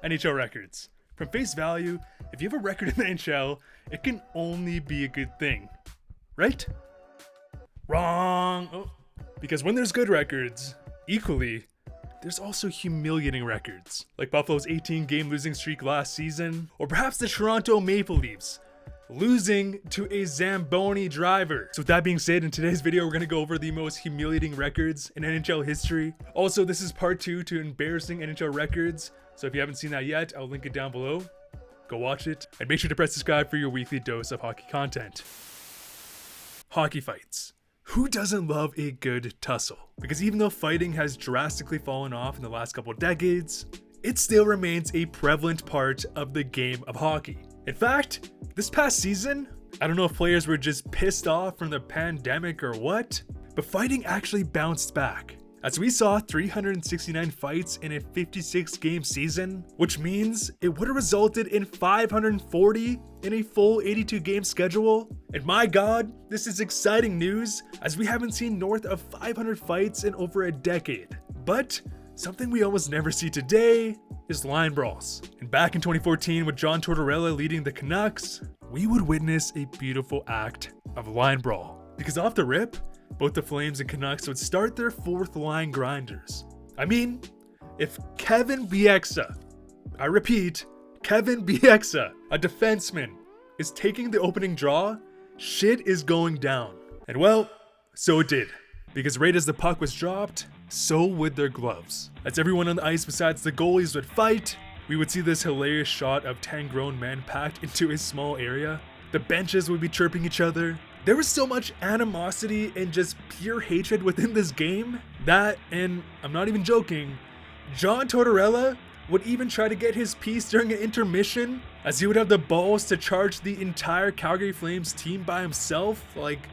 NHL records. From face value, if you have a record in the NHL, it can only be a good thing. Right? Wrong! Oh. Because when there's good records, equally, there's also humiliating records. Like Buffalo's 18-game losing streak last season, or perhaps the Toronto Maple Leafs losing to a Zamboni driver. So with that being said, in today's video, we're going to go over the most humiliating records in NHL history. Also, this is part 2 to embarrassing NHL records. So if you haven't seen that yet, I'll link it down below. Go watch it. And make sure to press subscribe for your weekly dose of hockey content. Hockey fights. Who doesn't love a good tussle? Because even though fighting has drastically fallen off in the last couple of decades, it still remains a prevalent part of the game of hockey. In fact, this past season, I don't know if players were just pissed off from the pandemic or what, but fighting actually bounced back. As we saw 369 fights in a 56-game season, which means it would have resulted in 540 in a full 82-game schedule. And my god, this is exciting news, as we haven't seen north of 500 fights in over a decade. But something we almost never see today is line brawls. And back in 2014, with John Tortorella leading the Canucks, we would witness a beautiful act of line brawl. Because off the rip, both the Flames and Canucks would start their fourth line grinders. I mean, if Kevin Bieksa, I repeat, Kevin Bieksa, a defenseman, is taking the opening draw, shit is going down. And well, so it did. Because right as the puck was dropped, so would their gloves. As everyone on the ice besides the goalies would fight, we would see this hilarious shot of 10 grown men packed into a small area. The benches would be chirping each other. There was so much animosity and just pure hatred within this game that, and I'm not even joking, John Tortorella would even try to get his piece during an intermission, as he would have the balls to charge the entire Calgary Flames team by himself. Like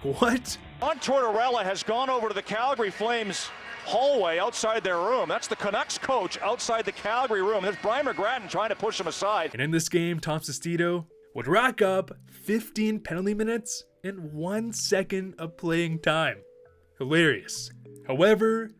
what? John Tortorella has gone over to the Calgary Flames hallway outside their room. That's the Canucks coach outside the Calgary room. There's Brian McGrattan trying to push him aside. And in this game, Tom Sestito would rack up 15 penalty minutes in 1 second of playing time. Hilarious. However,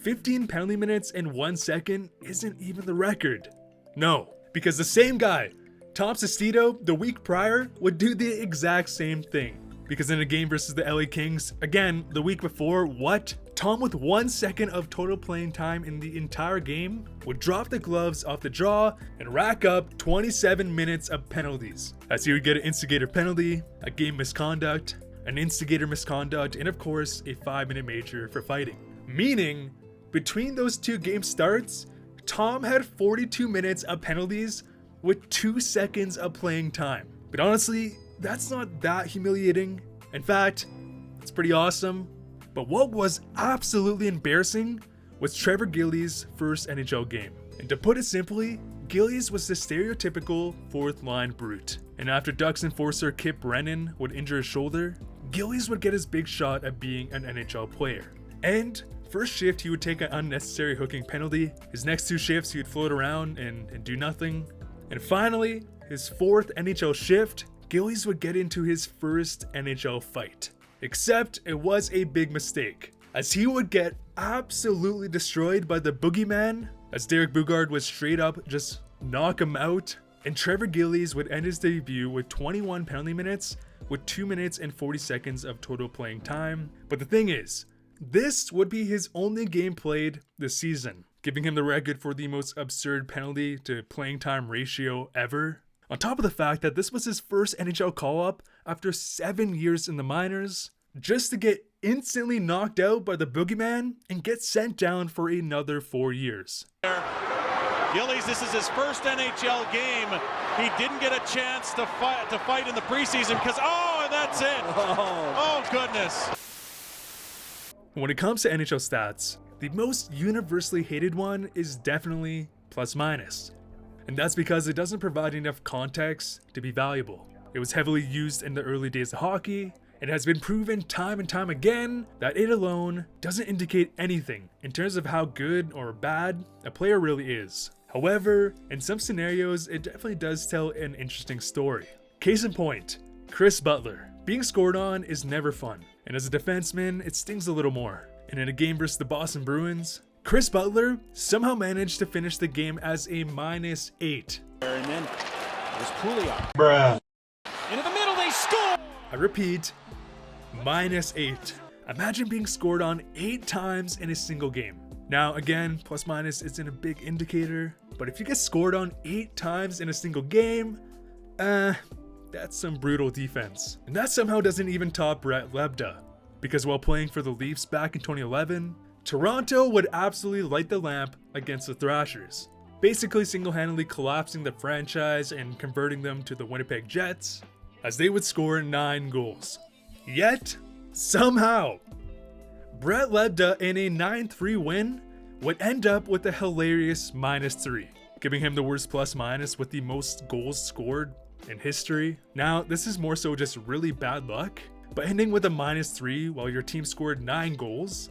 15 penalty minutes in 1 second isn't even the record. No, because the same guy, Tom Sestito, the week prior, would do the exact same thing. Because in a game versus the LA Kings, again, the week before, what? Tom, with 1 second of total playing time in the entire game, would drop the gloves off the draw and rack up 27 minutes of penalties. As he would get an instigator penalty, a game misconduct, an instigator misconduct, and of course, a 5-minute major for fighting. Meaning, between those two game starts, Tom had 42 minutes of penalties with 2 seconds of playing time. But honestly, that's not that humiliating. In fact, it's pretty awesome. But what was absolutely embarrassing was Trevor Gillies' first NHL game. And to put it simply, Gillies was the stereotypical fourth line brute. And after Ducks enforcer Kip Brennan would injure his shoulder, Gillies would get his big shot at being an NHL player. And first shift, he would take an unnecessary hooking penalty. His next 2 shifts, he would float around and do nothing. And finally, his fourth NHL shift, Gillies would get into his first NHL fight. Except it was a big mistake, as he would get absolutely destroyed by the boogeyman, as Derek Boogaard would straight up just knock him out, and Trevor Gillies would end his debut with 21 penalty minutes with 2 minutes and 40 seconds of total playing time. But the thing is, this would be his only game played this season, giving him the record for the most absurd penalty to playing time ratio ever. On top of the fact that this was his first NHL call-up after 7 years in the minors, just to get instantly knocked out by the boogeyman and get sent down for another 4 years. Gillies, this is his first NHL game. He didn't get a chance to fight in the preseason because, and that's it. Oh, goodness. When it comes to NHL stats, the most universally hated one is definitely plus-minus. And that's because it doesn't provide enough context to be valuable. It was heavily used in the early days of hockey. It has been proven time and time again that it alone doesn't indicate anything in terms of how good or bad a player really is. However, in some scenarios, it definitely does tell an interesting story. Case in point, Chris Butler. Being scored on is never fun, and as a defenseman, it stings a little more. And in a game versus the Boston Bruins, Chris Butler somehow managed to finish the game as a -8. And then it was Pouliot. Bruh. Into the middle, they score! I repeat, -8. Imagine being scored on 8 times in a single game. Now again, plus minus isn't a big indicator, but if you get scored on 8 times in a single game, that's some brutal defense. And that somehow doesn't even top Brett Lebda, because while playing for the Leafs back in 2011, Toronto would absolutely light the lamp against the Thrashers, basically single-handedly collapsing the franchise and converting them to the Winnipeg Jets, as they would score 9 goals. Yet, somehow, Brett Lebda in a 9-3 win would end up with a hilarious -3, giving him the worst plus-minus with the most goals scored in history. Now, this is more so just really bad luck, but ending with a -3 while your team scored 9 goals,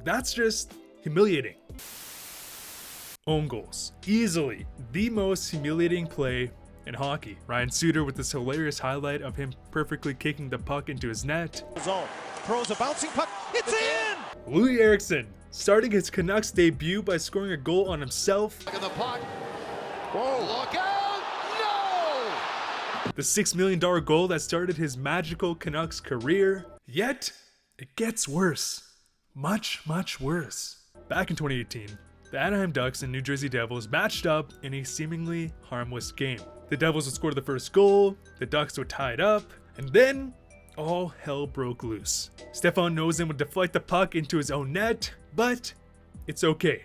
that's just humiliating. Own goals. Easily the most humiliating play in hockey. Ryan Suter with this hilarious highlight of him perfectly kicking the puck into his net. Zone. Throws a bouncing puck. It's in! Louis Eriksson starting his Canucks debut by scoring a goal on himself. Look at the puck. Whoa, look out! No! The $6 million goal that started his magical Canucks career. Yet, it gets worse. Much, much worse. Back in 2018, the Anaheim Ducks and New Jersey Devils matched up in a seemingly harmless game. The Devils would score the first goal, the Ducks would tie it up, and then all hell broke loose. Stefan Noesen would deflect the puck into his own net, but it's okay.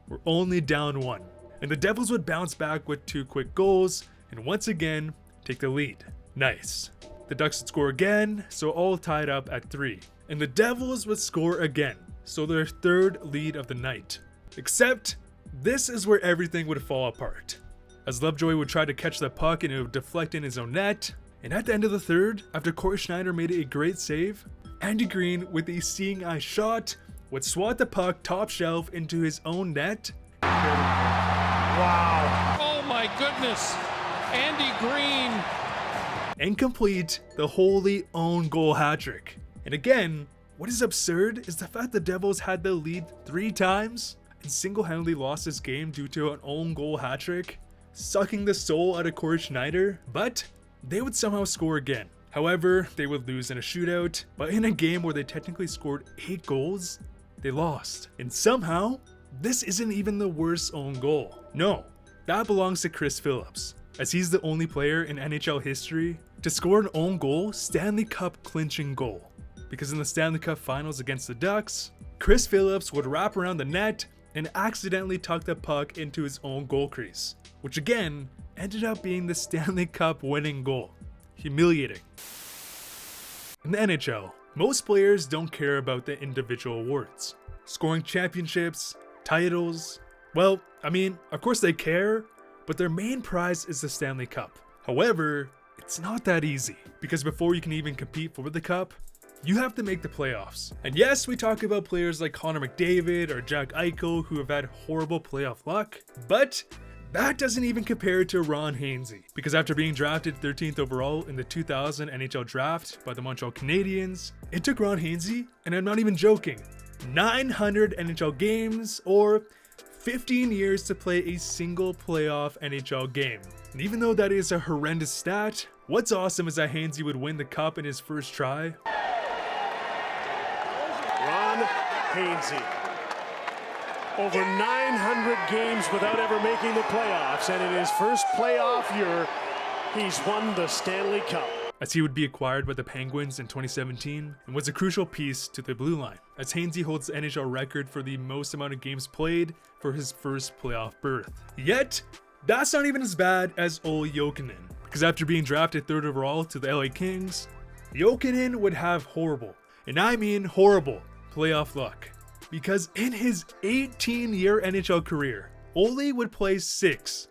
We're only down 1. And the Devils would bounce back with 2 quick goals, and once again, take the lead. Nice. The Ducks would score again, so all tied up at 3. And the Devils would score again, so their 3rd lead of the night. Except, this is where everything would fall apart, as Lovejoy would try to catch the puck and it would deflect in his own net. And at the end of the 3rd, after Corey Schneider made a great save, Andy Green with a seeing eye shot would swat the puck top shelf into his own net. Wow. Oh my goodness. Andy Green. And complete the wholly own goal hat-trick. And again, what is absurd is the fact the Devils had the lead 3 times and single-handedly lost this game due to an own goal hat-trick, sucking the soul out of Corey Schneider, but they would somehow score again. However, they would lose in a shootout, but in a game where they technically scored 8 goals, they lost. And somehow, this isn't even the worst own goal. No, that belongs to Chris Phillips, as he's the only player in NHL history to score an own goal Stanley Cup clinching goal. Because in the Stanley Cup Finals against the Ducks, Chris Phillips would wrap around the net and accidentally tuck the puck into his own goal crease, which again ended up being the Stanley Cup winning goal. Humiliating. In the NHL, most players don't care about the individual awards. Scoring championships, titles, well, I mean, of course they care, but their main prize is the Stanley Cup. However, it's not that easy, because before you can even compete for the cup, you have to make the playoffs. And yes, we talk about players like Connor McDavid or Jack Eichel who have had horrible playoff luck, but that doesn't even compare to Ron Hainsey, because after being drafted 13th overall in the 2000 NHL draft by the Montreal Canadiens, it took Ron Hainsey, and I'm not even joking, 900 NHL games or 15 years to play a single playoff NHL game. And even though that is a horrendous stat, what's awesome is that Hainsey would win the cup in his first try. Ron Hainsey, over 900 games without ever making the playoffs, and in his first playoff year, he's won the Stanley Cup. As he would be acquired by the Penguins in 2017 and was a crucial piece to the blue line, as Hainsey holds the NHL record for the most amount of games played for his first playoff berth. Yet, that's not even as bad as Olli Jokinen, because after being drafted 3rd overall to the LA Kings, Jokinen would have horrible, and I mean horrible, playoff luck. Because in his 18-year NHL career, Olli would play 6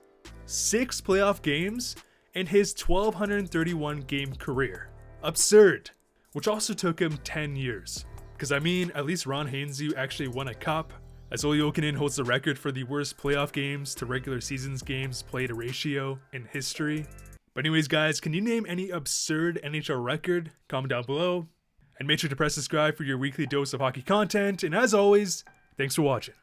playoff games in his 1,231 game career. Absurd. Which also took him 10 years. Because I mean, at least Ron Hainsey actually won a cup, as Olli Jokinen holds the record for the worst playoff games to regular seasons games played ratio in history. But anyways guys, can you name any absurd NHL record? Comment down below. And make sure to press subscribe for your weekly dose of hockey content. And as always, thanks for watching.